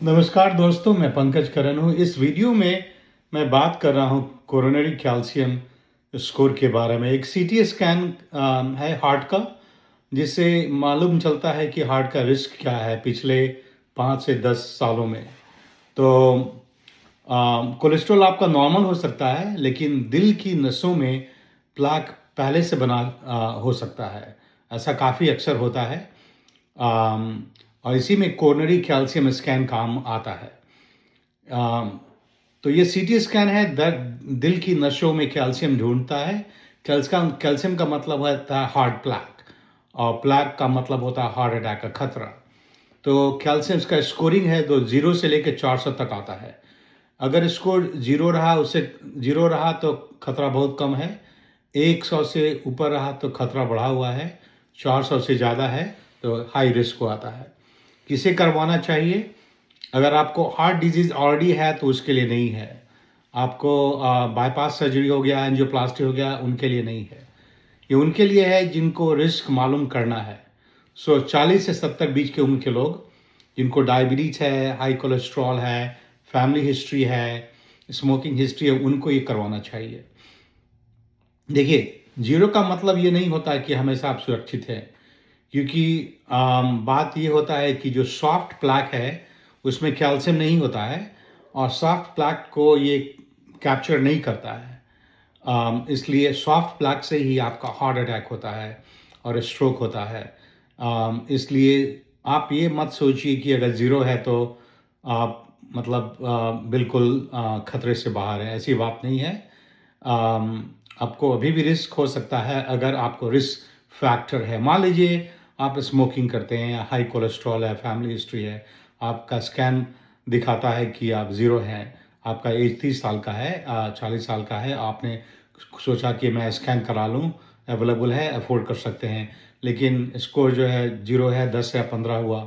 नमस्कार दोस्तों, मैं पंकज करण हूँ। इस वीडियो में मैं बात कर रहा हूँ कोरोनरी कैल्शियम स्कोर के बारे में। एक सीटी स्कैन है हार्ट का, जिससे मालूम चलता है कि हार्ट का रिस्क क्या है पिछले 5 से 10 सालों में। तो कोलेस्ट्रॉल आपका नॉर्मल हो सकता है, लेकिन दिल की नसों में प्लाक पहले से बना हो सकता है। ऐसा काफ़ी अक्सर होता है। और इसी में कोरोनरी कैल्शियम स्कैन काम आता है। अम, तो ये सीटी स्कैन है, दिल की नसों में कैल्शियम ढूंढता है। कैल्शियम का मतलब होता है हार्ट प्लैक, और प्लैक का मतलब होता है हार्ट अटैक का खतरा। तो कैल्शियम का स्कोरिंग है तो 0 से लेकर 400 तक आता है। अगर स्कोर 0 रहा, उससे 0 रहा तो खतरा बहुत कम है। 100 से ऊपर रहा तो खतरा बढ़ा हुआ है। 400 से ज़्यादा है तो हाई रिस्क को आता है। किसे करवाना चाहिए? अगर आपको हार्ट डिजीज़ ऑलरेडी है तो उसके लिए नहीं है। आपको बाईपास सर्जरी हो गया, एंजियोप्लास्टी हो गया, उनके लिए नहीं है। ये उनके लिए है जिनको रिस्क मालूम करना है। 40 से 70 बीच के उम्र के लोग, जिनको डायबिटीज़ है, हाई कोलेस्ट्रॉल है, फैमिली हिस्ट्री है, स्मोकिंग हिस्ट्री है, उनको ये करवाना चाहिए। देखिए, 0 का मतलब ये नहीं होता है कि हमेशा आप सुरक्षित हैं, क्योंकि बात ये होता है कि जो सॉफ्ट प्लैक है, उसमें कैल्शियम नहीं होता है, और सॉफ्ट प्लैक को ये कैप्चर नहीं करता है। इसलिए सॉफ्ट प्लैक से ही आपका हार्ट अटैक होता है और स्ट्रोक होता है। इसलिए आप ये मत सोचिए कि अगर 0 है तो आप मतलब बिल्कुल खतरे से बाहर हैं, ऐसी बात नहीं है। आपको अभी भी रिस्क हो सकता है अगर आपको रिस्क फैक्टर है। मान लीजिए आप स्मोकिंग करते हैं, या हाई कोलेस्ट्रॉल है, फैमिली हिस्ट्री है, आपका स्कैन दिखाता है कि आप 0 हैं, आपका एज 30 साल का है, 40 साल का है, आपने सोचा कि मैं स्कैन करा लूँ, अवेलेबल है, अफोर्ड कर सकते हैं, लेकिन स्कोर जो है 0 है, 10 या 15 हुआ,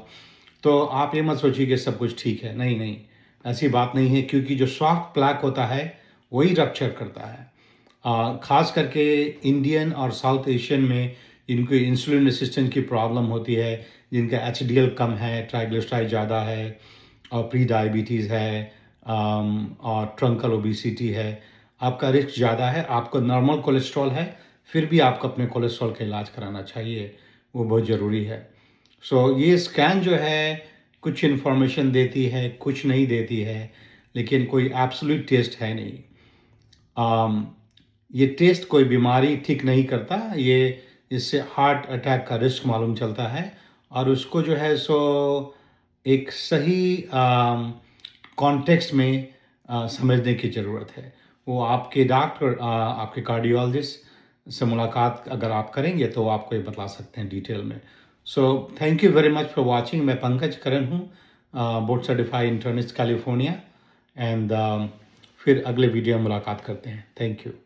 तो आप ये मत सोचिए कि सब कुछ ठीक है। नहीं, नहीं, ऐसी बात नहीं है, क्योंकि जो सॉफ्ट प्लैक होता है वही रप्चर करता है। ख़ास करके इंडियन और साउथ एशियन में जिनको इंसुलिन रेसिस्टेंस की प्रॉब्लम होती है, जिनका एचडीएल कम है, ट्राइग्लिसराइड ज़्यादा है, और प्री डायबिटीज़ है, और ट्रंकल ओबेसिटी है, आपका रिस्क ज़्यादा है। आपको नॉर्मल कोलेस्ट्रॉल है, फिर भी आपको अपने कोलेस्ट्रॉल का इलाज कराना चाहिए, वो बहुत ज़रूरी है। ये स्कैन जो है कुछ इन्फॉर्मेशन देती है, कुछ नहीं देती है, लेकिन कोई एब्सोल्यूट टेस्ट है नहीं। अम, ये टेस्ट कोई बीमारी ठीक नहीं करता, ये इससे हार्ट अटैक का रिस्क मालूम चलता है, और उसको जो है सो एक सही कॉन्टेक्स्ट में समझने की ज़रूरत है। वो आपके डॉक्टर, आपके कार्डियोलॉजिस्ट से मुलाकात अगर आप करेंगे तो आपको ये बता सकते हैं डिटेल में। Thank you very much for watching. मैं पंकज करण हूँ, board certified internist California, and फिर अगले वीडियो में मुलाकात करते हैं। Thank you.